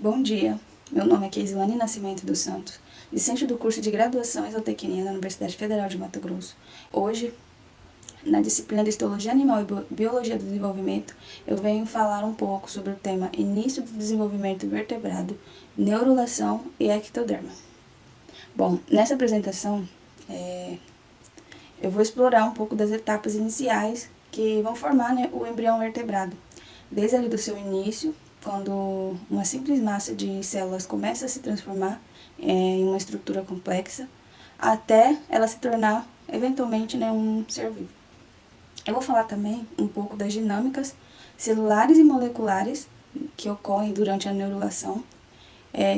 Bom dia, meu nome é Keislane Nascimento dos Santos, discente do curso de graduação em zootecnia na Universidade Federal de Mato Grosso. Hoje, na disciplina de Histologia Animal e Biologia do Desenvolvimento, eu venho falar um pouco sobre o tema Início do Desenvolvimento Vertebrado, Neurulação e Ectoderma. Bom, nessa apresentação, eu vou explorar um pouco das etapas iniciais que vão formar, o embrião vertebrado, desde ali do seu início, quando uma simples massa de células começa a se transformar em uma estrutura complexa, até ela se tornar, eventualmente, um ser vivo. Eu vou falar também um pouco das dinâmicas celulares e moleculares que ocorrem durante a neurulação,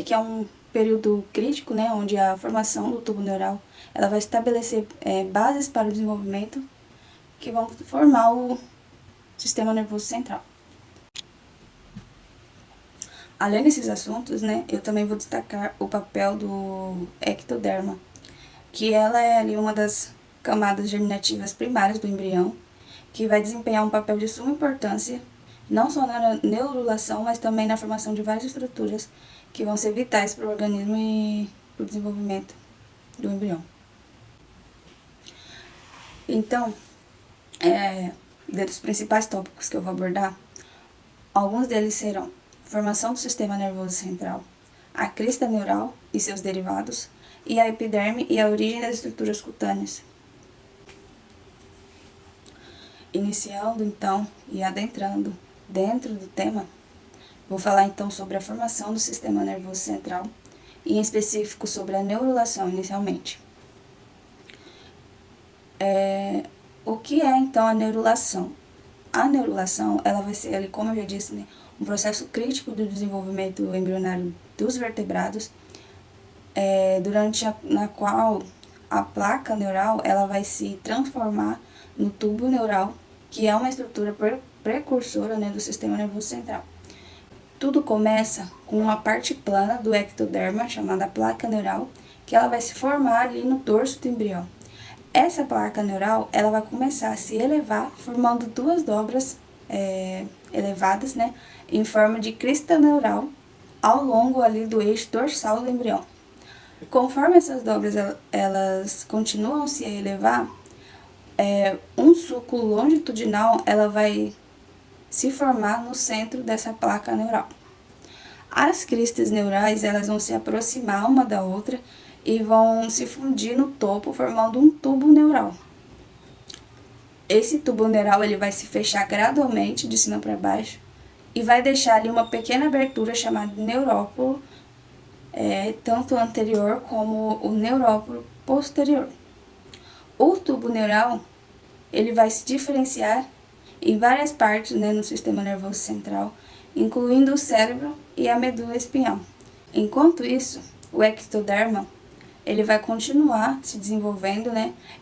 que é um período crítico, onde a formação do tubo neural ela vai estabelecer bases para o desenvolvimento que vão formar o sistema nervoso central. Além desses assuntos, eu também vou destacar o papel do ectoderma, que ela é ali uma das camadas germinativas primárias do embrião, que vai desempenhar um papel de suma importância, não só na neurulação, mas também na formação de várias estruturas que vão ser vitais para o organismo e para o desenvolvimento do embrião. Então, dentre os principais tópicos que eu vou abordar, alguns deles serão formação do sistema nervoso central, a crista neural e seus derivados, e a epiderme e a origem das estruturas cutâneas. Iniciando, então, e adentrando dentro do tema, vou falar então sobre a formação do sistema nervoso central, e em específico sobre a neurulação inicialmente. O que é então a neurulação? A neurulação, ela vai ser ali, como eu já disse, um processo crítico do desenvolvimento embrionário dos vertebrados, na qual a placa neural ela vai se transformar no tubo neural, que é uma estrutura precursora do sistema nervoso central. Tudo começa com uma parte plana do ectoderma, chamada placa neural, que ela vai se formar ali no dorso do embrião. Essa placa neural ela vai começar a se elevar, formando duas dobras elevadas, em forma de crista neural, ao longo ali do eixo dorsal do embrião. Conforme essas dobras elas continuam a se elevar, um sulco longitudinal ela vai se formar no centro dessa placa neural. As cristas neurais elas vão se aproximar uma da outra e vão se fundir no topo, formando um tubo neural. Esse tubo neural ele vai se fechar gradualmente de cima para baixo e vai deixar ali uma pequena abertura chamada neurópolo, tanto anterior como o neurópolo posterior. O tubo neural ele vai se diferenciar em várias partes no sistema nervoso central, incluindo o cérebro e a medula espinhal. Enquanto isso, o ectoderma ele vai continuar se desenvolvendo,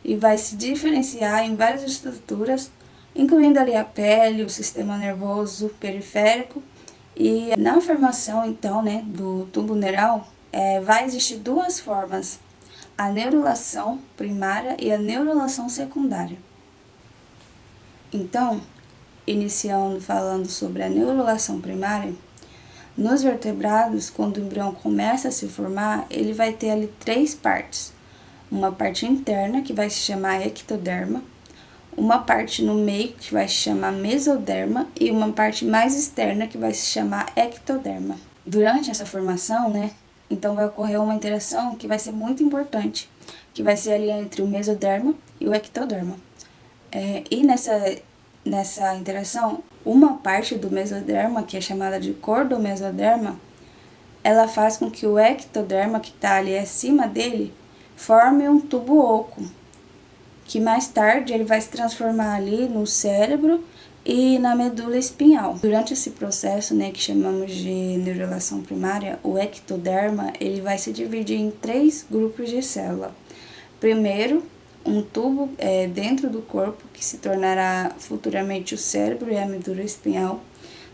e vai se diferenciar em várias estruturas, incluindo ali a pele, o sistema nervoso periférico. E na formação, então, do tubo neural, vai existir duas formas, a neurulação primária e a neurulação secundária. Então, iniciando falando sobre a neurulação primária, nos vertebrados, quando o embrião começa a se formar, ele vai ter ali três partes. Uma parte interna, que vai se chamar ectoderma, uma parte no meio, que vai se chamar mesoderma, e uma parte mais externa, que vai se chamar ectoderma. Durante essa formação, então vai ocorrer uma interação que vai ser muito importante, que vai ser ali entre o mesoderma e o ectoderma. E nessa interação, uma parte do mesoderma, que é chamada de cordomesoderma, ela faz com que o ectoderma, que está ali acima dele, forme um tubo oco, que mais tarde ele vai se transformar ali no cérebro e na medula espinhal. Durante esse processo, que chamamos de neurulação primária, o ectoderma ele vai se dividir em três grupos de célula. Primeiro, um tubo dentro do corpo, que se tornará futuramente o cérebro e a medula espinhal.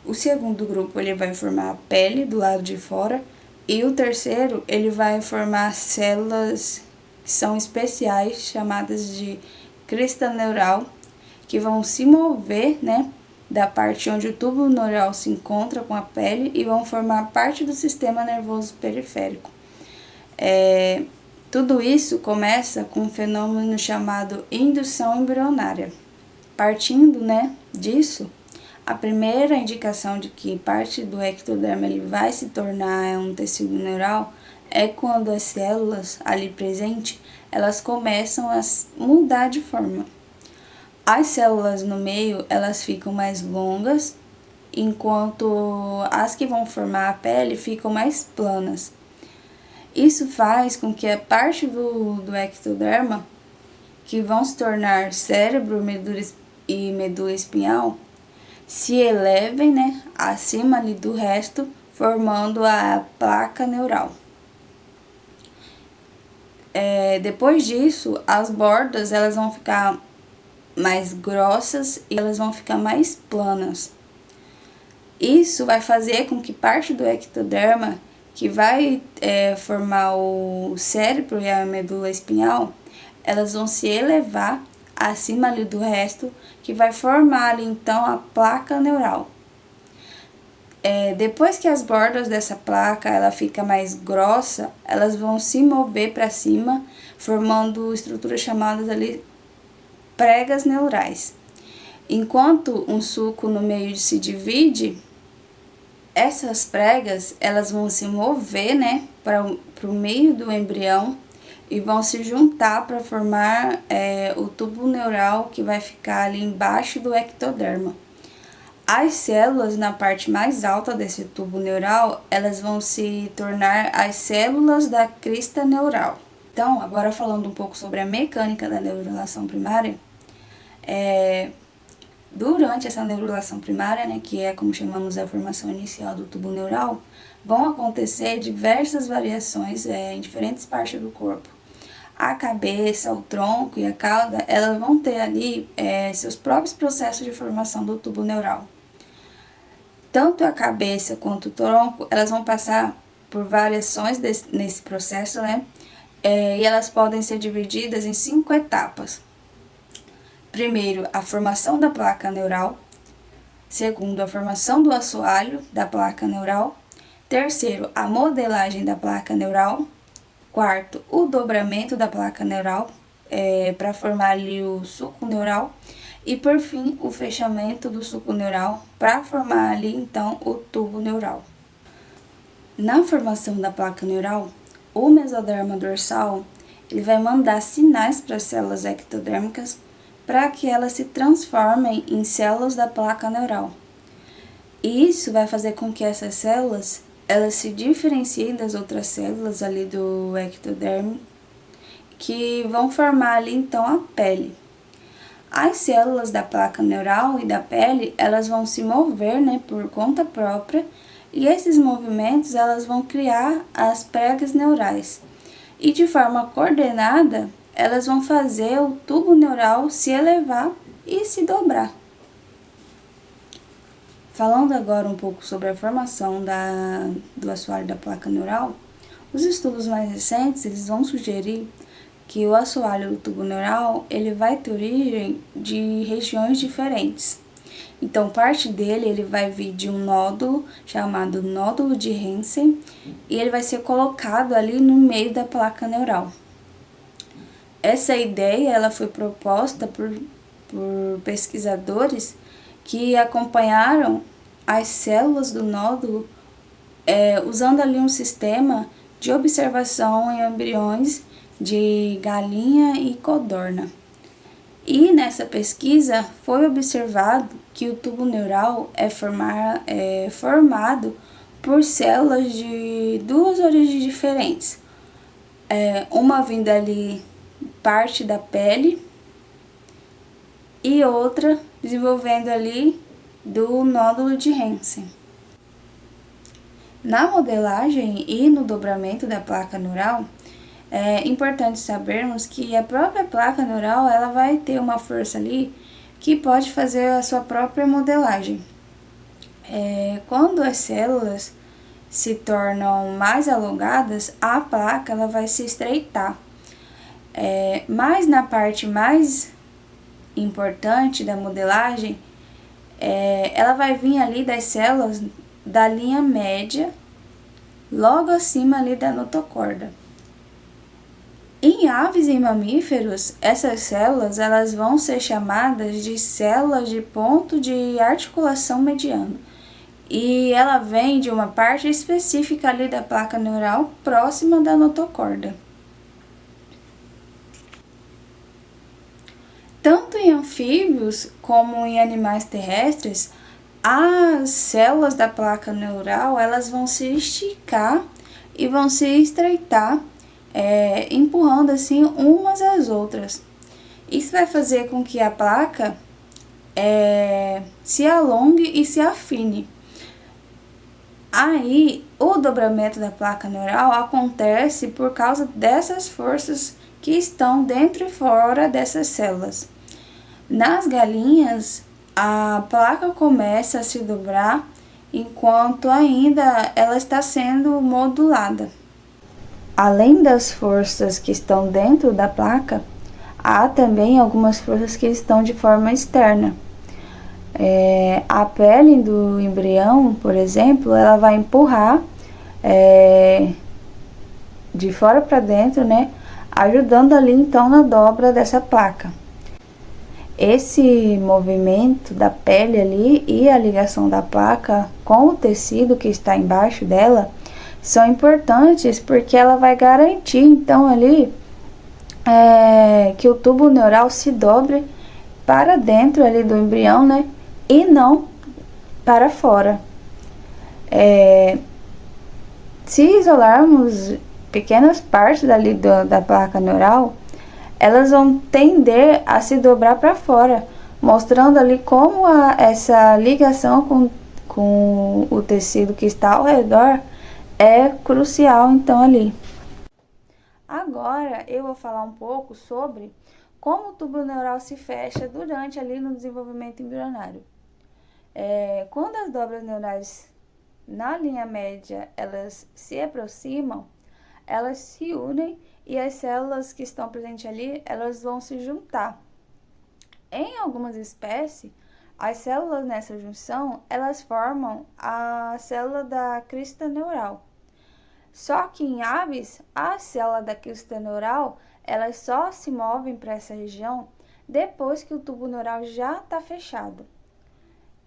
O segundo grupo ele vai formar a pele do lado de fora. E o terceiro ele vai formar células que são especiais, chamadas de crista neural, que vão se mover da parte onde o túbulo neural se encontra com a pele e vão formar parte do sistema nervoso periférico. Tudo isso começa com um fenômeno chamado indução embrionária. Partindo, disso, a primeira indicação de que parte do ectoderma ele vai se tornar um tecido neural é quando as células ali presentes, elas começam a mudar de forma. As células no meio, elas ficam mais longas, enquanto as que vão formar a pele ficam mais planas. Isso faz com que a parte do ectoderma, que vão se tornar cérebro e medula espinhal, se elevem acima ali do resto, formando a placa neural. Depois disso, as bordas elas vão ficar mais grossas e elas vão ficar mais planas. Isso vai fazer com que parte do ectoderma, que vai formar o cérebro e a medula espinhal, elas vão se elevar acima ali do resto, que vai formar ali então a placa neural. Depois que as bordas dessa placa ela fica mais grossa, elas vão se mover para cima, formando estruturas chamadas ali pregas neurais. Enquanto um sulco no meio se divide, essas pregas elas vão se mover para o meio do embrião e vão se juntar para formar o tubo neural que vai ficar ali embaixo do ectoderma. As células na parte mais alta desse tubo neural, elas vão se tornar as células da crista neural. Então, agora falando um pouco sobre a mecânica da neurulação primária, durante essa neurulação primária, que é como chamamos a formação inicial do tubo neural, vão acontecer diversas variações em diferentes partes do corpo. A cabeça, o tronco e a cauda, elas vão ter ali seus próprios processos de formação do tubo neural. Tanto a cabeça quanto o tronco, elas vão passar por variações nesse processo, e elas podem ser divididas em 5 etapas. Primeiro, a formação da placa neural. Segundo, a formação do assoalho da placa neural. Terceiro, a modelagem da placa neural. Quarto, o dobramento da placa neural para formar ali o sulco neural. E por fim, o fechamento do sulco neural para formar ali então o tubo neural. Na formação da placa neural, o mesoderma dorsal ele vai mandar sinais para as células ectodérmicas para que elas se transformem em células da placa neural. E isso vai fazer com que essas células elas se diferenciem das outras células ali do ectoderme, que vão formar ali então a pele. As células da placa neural e da pele, elas vão se mover por conta própria e esses movimentos elas vão criar as pregas neurais. E de forma coordenada, elas vão fazer o tubo neural se elevar e se dobrar. Falando agora um pouco sobre a formação do assoalho da placa neural, os estudos mais recentes eles vão sugerir que o assoalho do tubo neural ele vai ter origem de regiões diferentes. Então, parte dele ele vai vir de um nódulo chamado nódulo de Hansen e ele vai ser colocado ali no meio da placa neural. Essa ideia ela foi proposta por pesquisadores que acompanharam as células do nódulo usando ali um sistema de observação em embriões de galinha e codorna. E nessa pesquisa foi observado que o tubo neural é formado por células de duas origens diferentes. Uma vindo ali parte da pele e outra desenvolvendo ali do nódulo de Hansen. Na modelagem e no dobramento da placa neural, é importante sabermos que a própria placa neural ela vai ter uma força ali que pode fazer a sua própria modelagem. Quando as células se tornam mais alongadas, a placa ela vai se estreitar. Mas na parte mais importante da modelagem, ela vai vir ali das células da linha média, logo acima ali da notocorda. Em aves e mamíferos, essas células elas vão ser chamadas de células de ponto de articulação mediano. E ela vem de uma parte específica ali da placa neural próxima da notocorda. Tanto em anfíbios como em animais terrestres, as células da placa neural elas vão se esticar e vão se estreitar, empurrando assim umas às outras. Isso vai fazer com que a placa se alongue e se afine. Aí, o dobramento da placa neural acontece por causa dessas forças que estão dentro e fora dessas células. Nas galinhas, a placa começa a se dobrar enquanto ainda ela está sendo modulada. Além das forças que estão dentro da placa, há também algumas forças que estão de forma externa. A pele do embrião, por exemplo, ela vai empurrar de fora para dentro, né, ajudando ali então na dobra dessa placa. Esse movimento da pele ali e a ligação da placa com o tecido que está embaixo dela são importantes porque ela vai garantir então ali que o tubo neural se dobre para dentro ali do embrião, né, e não para fora. Se isolarmos pequenas partes dali da placa neural, elas vão tender a se dobrar para fora, mostrando ali como essa ligação com o tecido que está ao redor é crucial então ali. Agora eu vou falar um pouco sobre como o tubo neural se fecha durante ali no desenvolvimento embrionário. Quando as dobras neurais na linha média elas se aproximam, elas se unem e as células que estão presentes ali, elas vão se juntar. Em algumas espécies, as células nessa junção, elas formam a célula da crista neural. Só que em aves, a célula da crista neural, elas só se movem para essa região depois que o tubo neural já está fechado.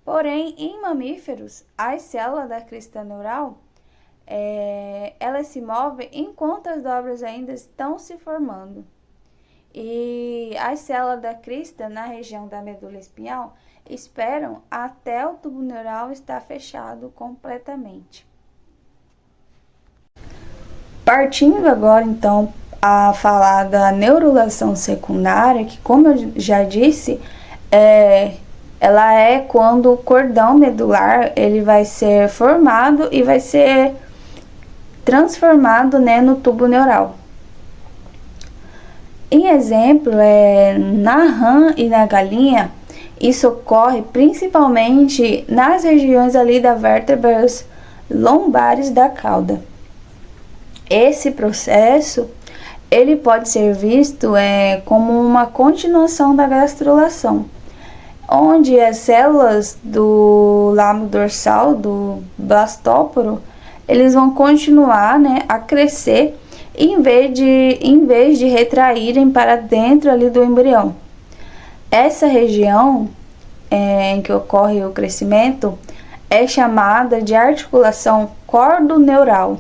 Porém, em mamíferos, as células da crista neural, elas se movem enquanto as dobras ainda estão se formando. E as células da crista na região da medula espinhal esperam até o tubo neural estar fechado completamente. Partindo agora então a falar da neurulação secundária, que como eu já disse, ela é quando o cordão medular ele vai ser formado e vai ser transformado, né, no tubo neural. Em exemplo, na rã e na galinha, isso ocorre principalmente nas regiões ali das vértebras lombares da cauda. Esse processo ele pode ser visto como uma continuação da gastrulação, onde as células do lábio dorsal, do blastóporo, eles vão continuar, né, a crescer em vez de retraírem para dentro ali do embrião. Essa região em que ocorre o crescimento é chamada de articulação cordoneural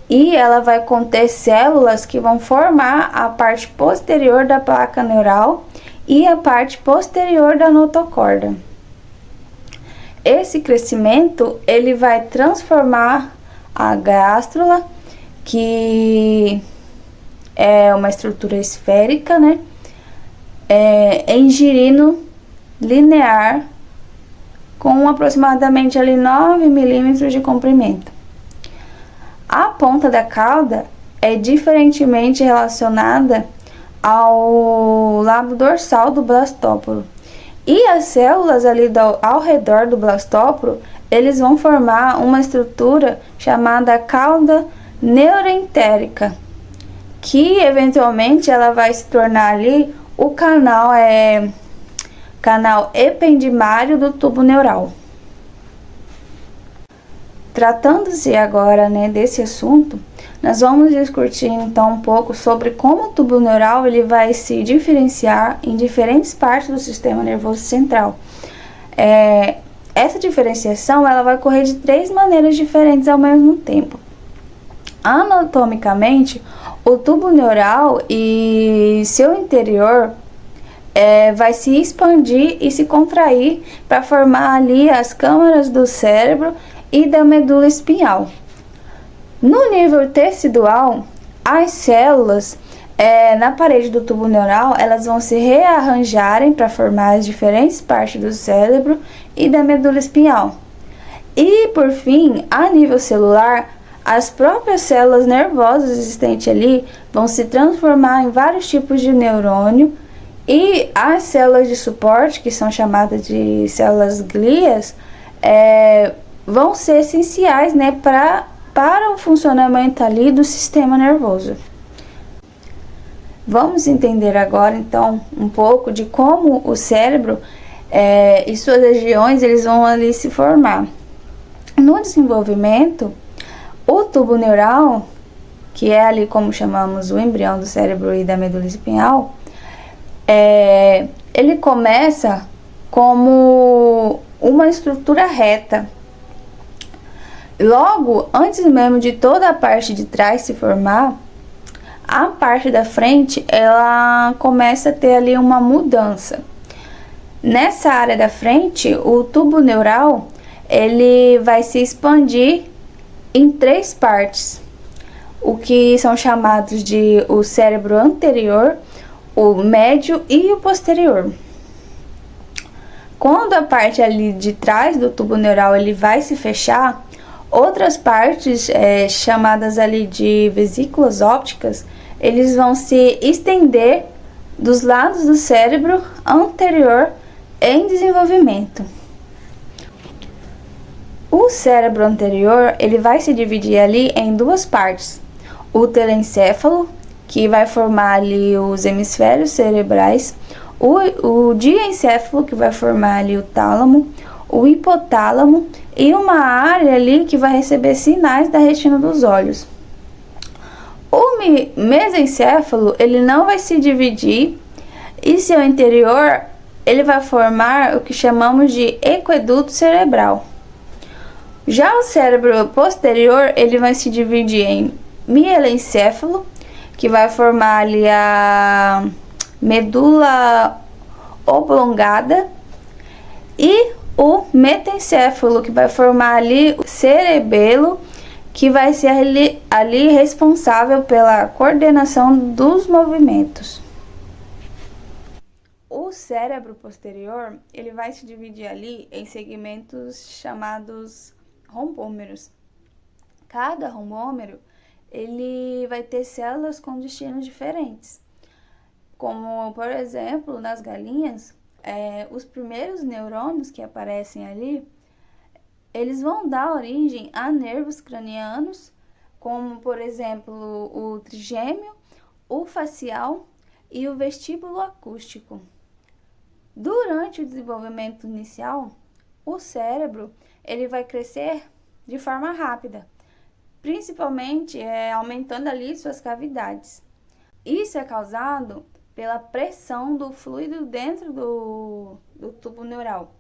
e ela vai conter células que vão formar a parte posterior da placa neural e a parte posterior da notocorda. Esse crescimento ele vai transformar a gástrula, que é uma estrutura esférica, né, em girino linear com aproximadamente ali 9 milímetros de comprimento. A ponta da cauda é diferentemente relacionada ao lábio dorsal do blastóporo. E as células ali ao redor do blastóporo, eles vão formar uma estrutura chamada cauda neuroentérica, que eventualmente ela vai se tornar ali o canal canal ependimário do tubo neural. Tratando-se agora, né, desse assunto, nós vamos discutir então um pouco sobre como o tubo neural ele vai se diferenciar em diferentes partes do sistema nervoso central. Essa diferenciação ela vai ocorrer de 3 maneiras diferentes ao mesmo tempo. Anatomicamente, o tubo neural e seu interior vai se expandir e se contrair para formar ali as câmaras do cérebro e da medula espinhal. No nível tecidual, as células na parede do tubo neural elas vão se rearranjarem para formar as diferentes partes do cérebro e da medula espinhal. E por fim, a nível celular, as próprias células nervosas existentes ali vão se transformar em vários tipos de neurônio e as células de suporte, que são chamadas de células glias, vão ser essenciais, né, para o funcionamento ali do sistema nervoso. Vamos entender agora então um pouco de como o cérebro e suas regiões eles vão ali se formar. No desenvolvimento, o tubo neural, que é ali como chamamos o embrião do cérebro e da medula espinhal, ele começa como uma estrutura reta. Logo, antes mesmo de toda a parte de trás se formar, a parte da frente ela começa a ter ali uma mudança. Nessa área da frente, o tubo neural ele vai se expandir em 3 partes, o que são chamados de o cérebro anterior, o médio e o posterior. Quando a parte ali de trás do tubo neural ele vai se fechar, outras partes chamadas ali de vesículas ópticas, eles vão se estender dos lados do cérebro anterior em desenvolvimento. O cérebro anterior ele vai se dividir ali em 2 partes. O telencéfalo, que vai formar ali os hemisférios cerebrais, o diencéfalo, que vai formar ali o tálamo, o hipotálamo e uma área ali que vai receber sinais da retina dos olhos. O mesencéfalo ele não vai se dividir e seu interior ele vai formar o que chamamos de equeduto cerebral. Já o cérebro posterior ele vai se dividir em mielencéfalo, que vai formar ali a medula oblongada, e o metencéfalo, que vai formar ali o cerebelo, que vai ser ali responsável pela coordenação dos movimentos. O cérebro posterior ele vai se dividir ali em segmentos chamados rombômeros. Cada rombômero ele vai ter células com destinos diferentes. Como, por exemplo, nas galinhas, os primeiros neurônios que aparecem ali, eles vão dar origem a nervos cranianos, como, por exemplo, o trigêmeo, o facial e o vestíbulo acústico. Durante o desenvolvimento inicial, o cérebro ele vai crescer de forma rápida, principalmente aumentando ali suas cavidades. Isso é causado pela pressão do fluido dentro do tubo neural.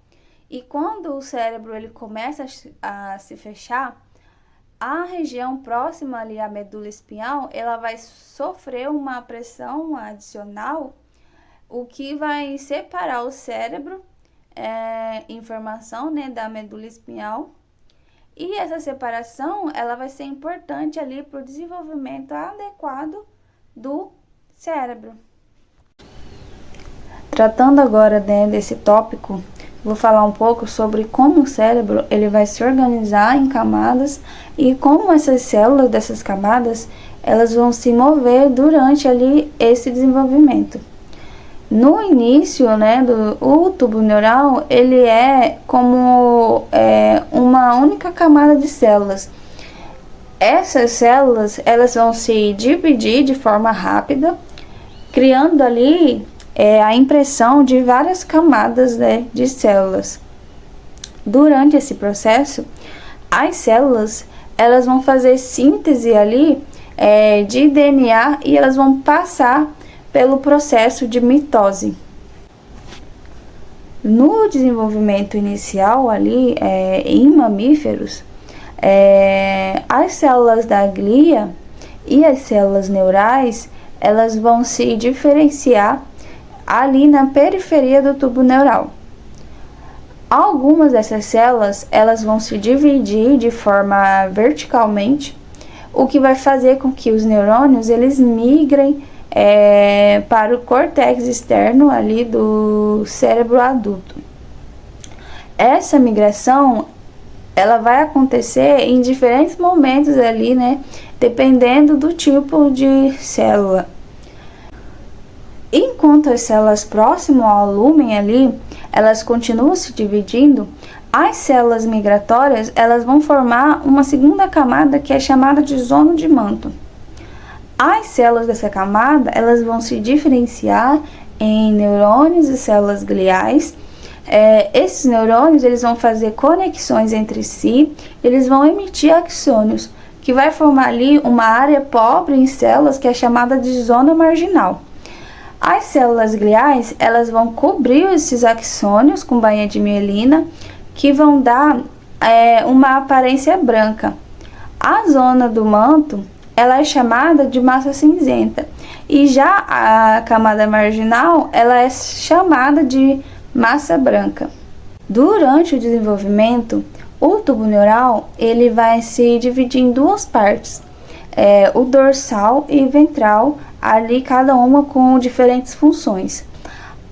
E quando o cérebro ele começa a se fechar, a região próxima ali à medula espinhal, ela vai sofrer uma pressão adicional, o que vai separar o cérebro em formação, né, da medula espinhal. E essa separação ela vai ser importante ali para o desenvolvimento adequado do cérebro. Tratando agora desse tópico, vou falar um pouco sobre como o cérebro ele vai se organizar em camadas e como essas células dessas camadas elas vão se mover durante ali esse desenvolvimento. No início, né, o tubo neural ele é como uma única camada de células. Essas células elas vão se dividir de forma rápida, criando ali a impressão de várias camadas, né, de células. Durante esse processo, as células elas vão fazer síntese ali de DNA e elas vão passar pelo processo de mitose. No desenvolvimento inicial ali em mamíferos, as células da glia e as células neurais elas vão se diferenciar ali na periferia do tubo neural. Algumas dessas células elas vão se dividir de forma verticalmente, o que vai fazer com que os neurônios eles migrem para o córtex externo ali do cérebro adulto. Essa migração ela vai acontecer em diferentes momentos ali, né, dependendo do tipo de célula. Enquanto as células próximas ao lúmen ali, elas continuam se dividindo, as células migratórias, elas vão formar uma segunda camada que é chamada de zona de manto. As células dessa camada, elas vão se diferenciar em neurônios e células gliais. Esses neurônios, eles vão fazer conexões entre si, eles vão emitir axônios, que vai formar ali uma área pobre em células que é chamada de zona marginal. As células gliais, elas vão cobrir esses axônios com bainha de mielina, que vão dar uma aparência branca. A zona do manto, ela é chamada de massa cinzenta, e já a camada marginal, ela é chamada de massa branca. Durante o desenvolvimento, o tubo neural, ele vai se dividir em duas partes, o dorsal e ventral, ali cada uma com diferentes funções.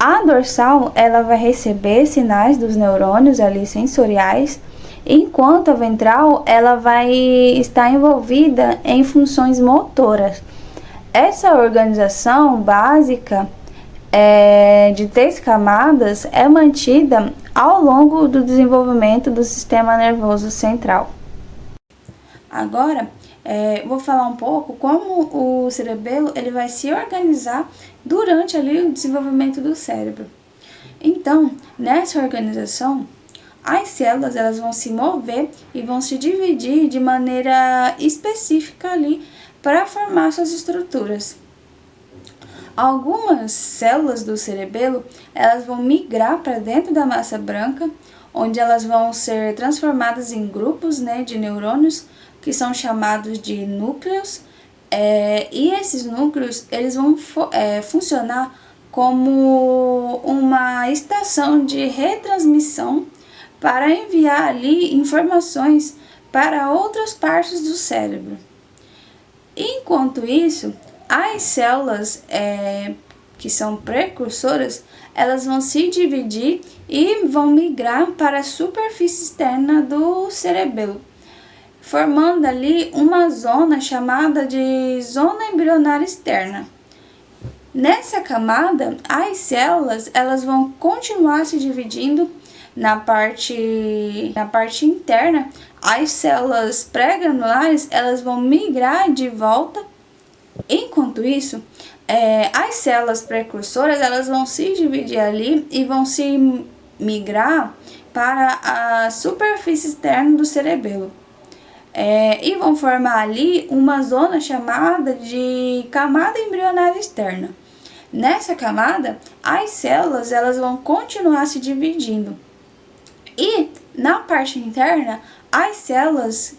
A dorsal ela vai receber sinais dos neurônios ali sensoriais, enquanto a ventral ela vai estar envolvida em funções motoras. Essa organização básica de 3 camadas é mantida ao longo do desenvolvimento do sistema nervoso central. Agora, vou falar um pouco como o cerebelo ele vai se organizar durante ali o desenvolvimento do cérebro. Então, nessa organização, as células elas vão se mover e vão se dividir de maneira específica ali para formar suas estruturas. Algumas células do cerebelo elas vão migrar para dentro da massa branca, onde elas vão ser transformadas em grupos, né, de neurônios que são chamados de núcleos, e esses núcleos eles vão funcionar como uma estação de retransmissão para enviar ali informações para outras partes do cérebro. Enquanto isso, as células que são precursoras, elas vão se dividir e vão migrar para a superfície externa do cerebelo, formando ali uma zona chamada de zona embrionária externa. Nessa camada, as células elas vão continuar se dividindo na parte interna. As células pré-granulares elas vão migrar de volta. Enquanto isso, as células precursoras elas vão se dividir ali e vão se migrar para a superfície externa do cerebelo. E vão formar ali uma zona chamada de camada embrionária externa. Nessa camada, as células elas vão continuar se dividindo. E na parte interna, as células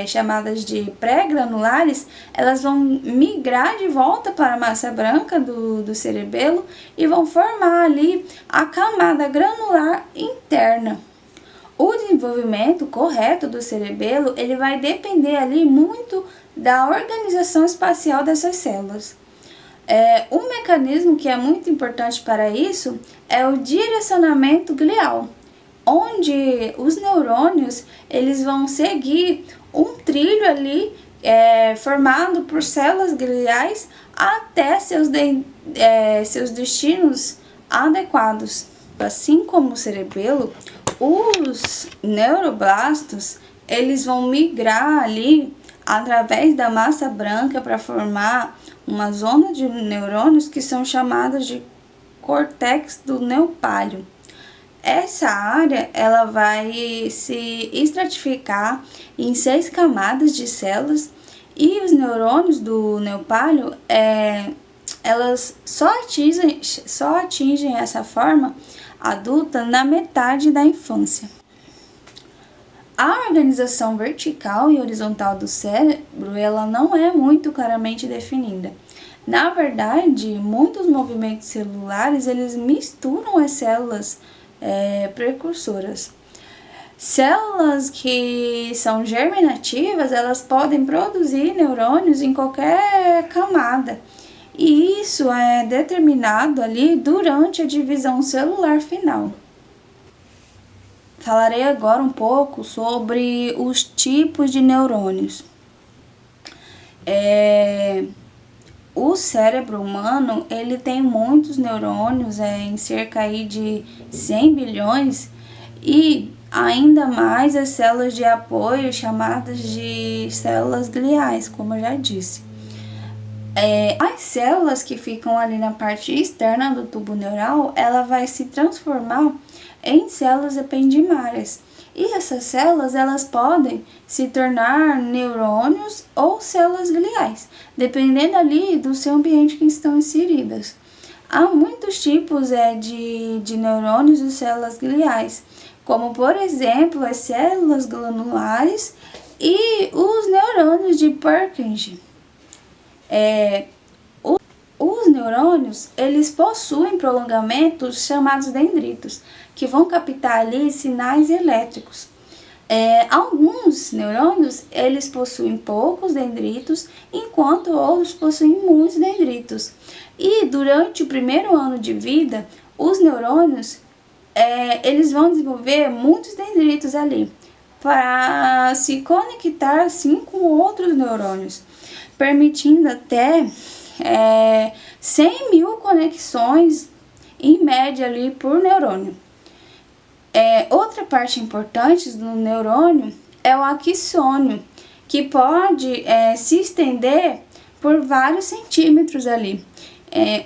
chamadas de pré-granulares, elas vão migrar de volta para a massa branca do cerebelo e vão formar ali a camada granular interna. O desenvolvimento correto do cerebelo, ele vai depender ali muito da organização espacial dessas células. Um mecanismo que é muito importante para isso é o direcionamento glial, onde os neurônios eles vão seguir um trilho ali formado por células gliais até seus destinos adequados. Assim como o cerebelo, os neuroblastos eles vão migrar ali através da massa branca para formar uma zona de neurônios que são chamadas de córtex do neopálio. Essa área ela vai se estratificar em 6 camadas de células e os neurônios do neopálio elas só atingem essa forma adulta na metade da infância. A organização vertical e horizontal do cérebro ela não é muito claramente definida. Na verdade, muitos movimentos celulares eles misturam as células precursoras. Células que são germinativas, elas podem produzir neurônios em qualquer camada. E isso é determinado ali durante a divisão celular final. Falarei agora um pouco sobre os tipos de neurônios. O cérebro humano ele tem muitos neurônios, em cerca aí de 100 bilhões, e ainda mais as células de apoio chamadas de células gliais, como eu já disse. As células que ficam ali na parte externa do tubo neural, ela vai se transformar em células ependimárias. E essas células, elas podem se tornar neurônios ou células gliais, dependendo ali do seu ambiente que estão inseridas. Há muitos tipos de neurônios e células gliais, como por exemplo as células glandulares e os neurônios de Purkinje. Os neurônios, eles possuem prolongamentos chamados dendritos, que vão captar ali sinais elétricos. Alguns neurônios, eles possuem poucos dendritos, enquanto outros possuem muitos dendritos. E durante o primeiro ano de vida, os neurônios, eles vão desenvolver muitos dendritos ali, para se conectar assim com outros neurônios, permitindo até 100 mil conexões em média ali por neurônio. Outra parte importante do neurônio é o axônio, que pode se estender por vários centímetros ali.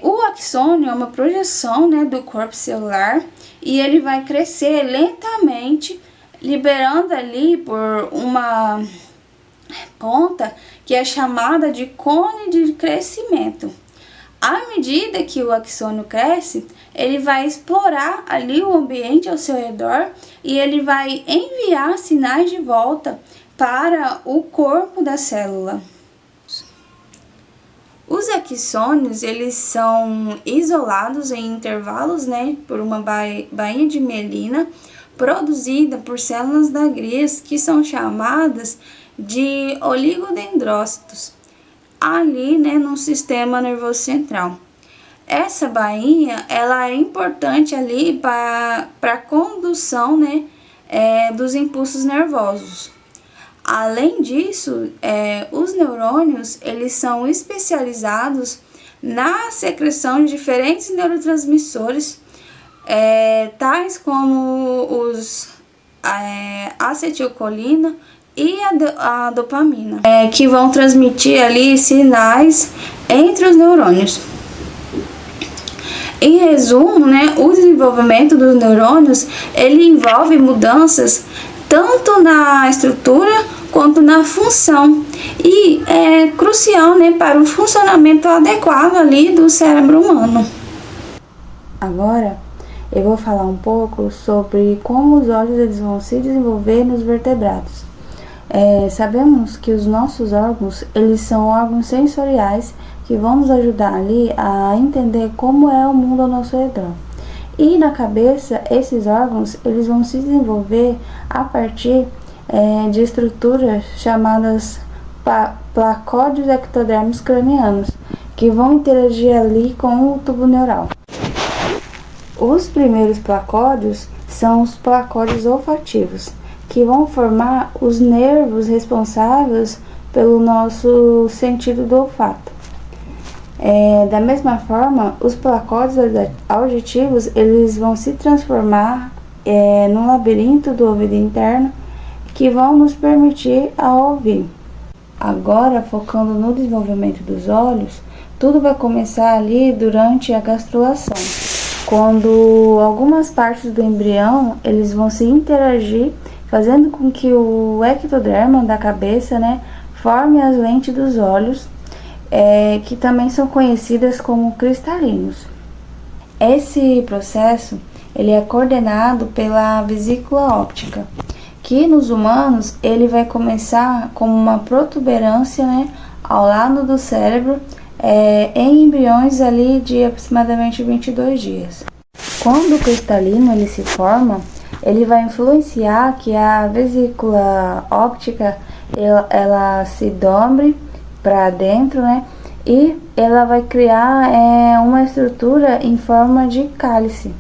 O axônio é uma projeção, né, do corpo celular e ele vai crescer lentamente, liberando ali por uma ponta que é chamada de cone de crescimento. À medida que o axônio cresce, ele vai explorar ali o ambiente ao seu redor e ele vai enviar sinais de volta para o corpo da célula. Os axônios, eles são isolados em intervalos, né, por uma bainha de mielina produzida por células da gria, que são chamadas de oligodendrócitos, ali, né, no sistema nervoso central. Essa bainha, ela é importante ali para a condução, né, dos impulsos nervosos. Além disso, os neurônios, eles são especializados na secreção de diferentes neurotransmissores, tais como a acetilcolina e a dopamina, que vão transmitir ali sinais entre os neurônios. Em resumo, né, o desenvolvimento dos neurônios, ele envolve mudanças tanto na estrutura quanto na função e é crucial, né, para o funcionamento adequado ali do cérebro humano. Agora eu vou falar um pouco sobre como os olhos eles vão se desenvolver nos vertebrados. Sabemos que os nossos órgãos, eles são órgãos sensoriais que vão nos ajudar ali a entender como é o mundo ao nosso redor. E na cabeça, esses órgãos, eles vão se desenvolver a partir de estruturas chamadas placódios ectodérmicos cranianos, que vão interagir ali com o tubo neural. Os primeiros placódios são os placódios olfativos, que vão formar os nervos responsáveis pelo nosso sentido do olfato. Da mesma forma, os placódios auditivos, eles vão se transformar num labirinto do ouvido interno, que vão nos permitir a ouvir. Agora, focando no desenvolvimento dos olhos, tudo vai começar ali durante a gastrulação. quando algumas partes do embrião eles vão se interagir, fazendo com que o ectoderma da cabeça, né, forme as lentes dos olhos, que também são conhecidas como cristalinos. Esse processo ele é coordenado pela vesícula óptica, que nos humanos ele vai começar como uma protuberância, né, ao lado do cérebro, em embriões ali de aproximadamente 22 dias. Quando o cristalino ele se forma, ele vai influenciar que a vesícula óptica ela se dobre para dentro, né? E ela vai criar uma estrutura em forma de cálice.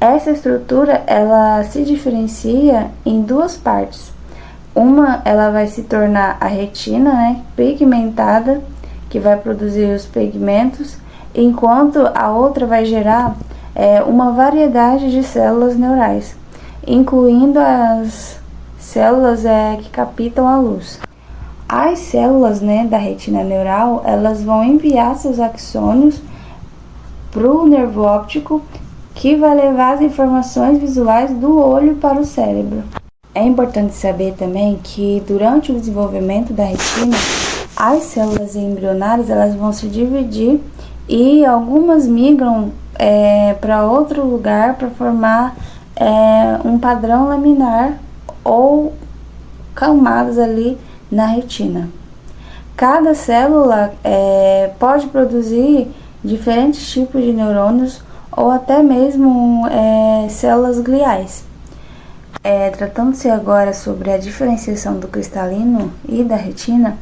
Essa estrutura ela se diferencia em duas partes. Uma ela vai se tornar a retina, né, pigmentada, que vai produzir os pigmentos, enquanto a outra vai gerar uma variedade de células neurais, incluindo as células que captam a luz. As células, né, da retina neural, elas vão enviar seus axônios para o nervo óptico, que vai levar as informações visuais do olho para o cérebro. É importante saber também que durante o desenvolvimento da retina, as células embrionárias elas vão se dividir e algumas migram para outro lugar para formar um padrão laminar ou camadas ali na retina. Cada célula pode produzir diferentes tipos de neurônios ou até mesmo células gliais. Tratando-se agora sobre a diferenciação do cristalino e da retina,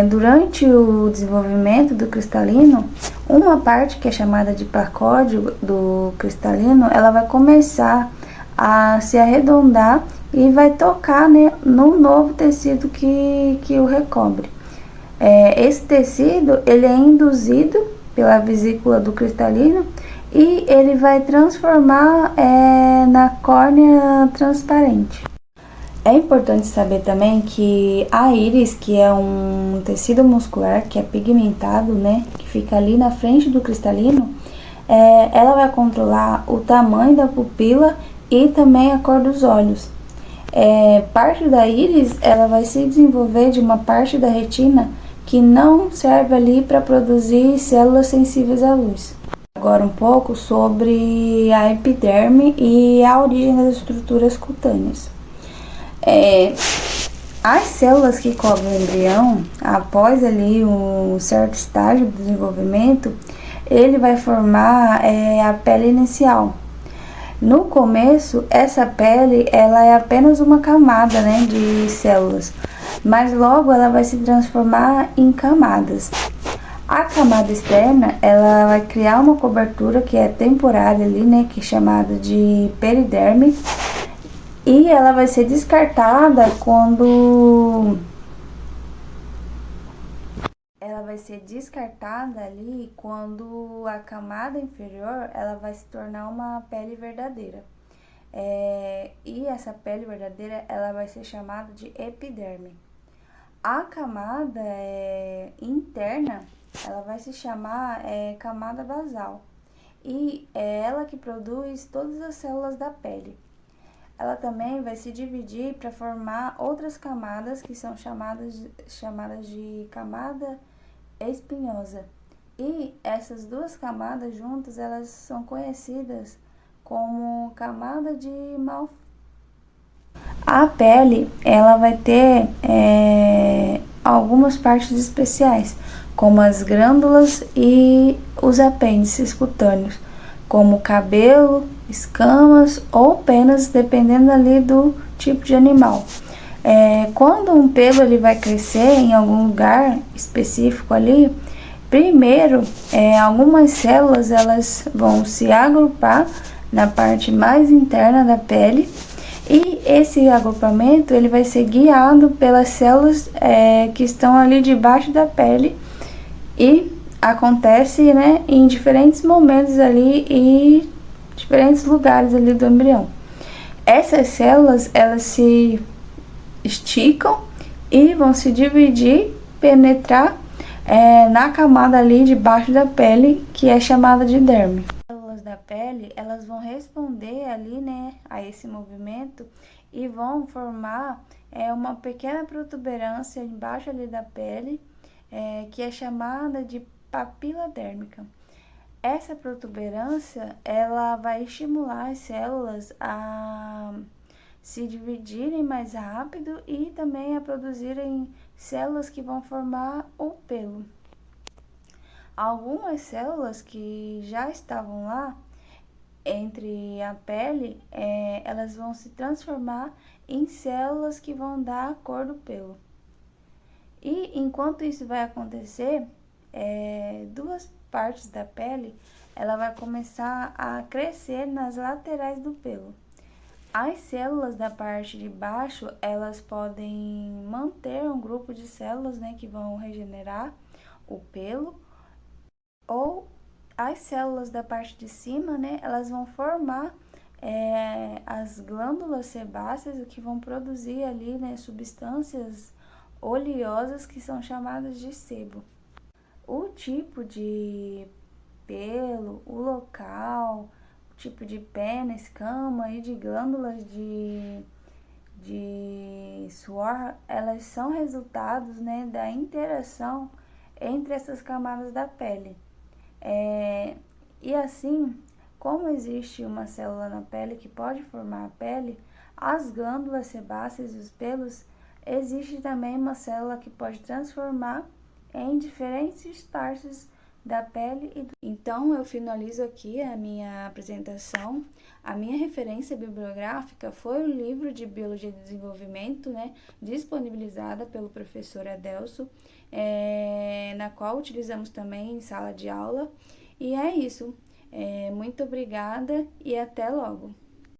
durante o desenvolvimento do cristalino, uma parte que é chamada de placóide do cristalino, ela vai começar a se arredondar e vai tocar, né, no novo tecido que o recobre. Esse tecido ele é induzido pela vesícula do cristalino e ele vai transformar na córnea transparente. É importante saber também que a íris, que é um tecido muscular que é pigmentado, né, que fica ali na frente do cristalino, ela vai controlar o tamanho da pupila e também a cor dos olhos. Parte da íris ela vai se desenvolver de uma parte da retina que não serve ali para produzir células sensíveis à luz. Agora um pouco sobre a epiderme e a origem das estruturas cutâneas. As células que cobrem o embrião, após ali um certo estágio do desenvolvimento, ele vai formar a pele inicial. No começo, essa pele ela é apenas uma camada, né, de células, mas logo ela vai se transformar em camadas. A camada externa ela vai criar uma cobertura que é temporária ali, né, que é chamada de periderme, e ela vai ser descartada quando a camada inferior ela vai se tornar uma pele verdadeira. E essa pele verdadeira ela vai ser chamada de epiderme. A camada interna ela vai se chamar camada basal, e é ela que produz todas as células da pele. Ela também vai se dividir para formar outras camadas que são chamadas de camada espinhosa. E essas duas camadas juntas, elas são conhecidas como camada de Malfy. A pele, ela vai ter algumas partes especiais, como as glândulas e os apêndices cutâneos, como cabelo, escamas ou penas, dependendo ali do tipo de animal. Quando um pelo ele vai crescer em algum lugar específico ali, primeiro algumas células elas vão se agrupar na parte mais interna da pele, e esse agrupamento ele vai ser guiado pelas células que estão ali debaixo da pele, e acontece, né, em diferentes momentos ali e diferentes lugares ali do embrião. Essas células elas se esticam e vão se dividir, penetrar na camada ali debaixo da pele, que é chamada de derme. As células da pele, elas vão responder ali, né, a esse movimento e vão formar uma pequena protuberância embaixo ali da pele, que é chamada de papila dérmica. Essa protuberância, ela vai estimular as células a se dividirem mais rápido e também a produzirem células que vão formar o pelo. Algumas células que já estavam lá entre a pele, elas vão se transformar em células que vão dar a cor do pelo. E enquanto isso vai acontecer, duas partes da pele, ela vai começar a crescer nas laterais do pelo. As células da parte de baixo, elas podem manter um grupo de células, né, que vão regenerar o pelo, ou as células da parte de cima, né, elas vão formar as glândulas sebáceas, o que vão produzir ali, né, substâncias oleosas que são chamadas de sebo. O tipo de pelo, o local, o tipo de pena, escama e de glândulas de suor, elas são resultados, né, da interação entre essas camadas da pele. E assim, como existe uma célula na pele que pode formar a pele, as glândulas sebáceas e os pelos, existe também uma célula que pode transformar em diferentes partes da pele. Então, eu finalizo aqui a minha apresentação. A minha referência bibliográfica foi o livro de Biologia de Desenvolvimento, né, disponibilizada pelo professor Adelso, na qual utilizamos também em sala de aula. E é isso. Muito obrigada e até logo!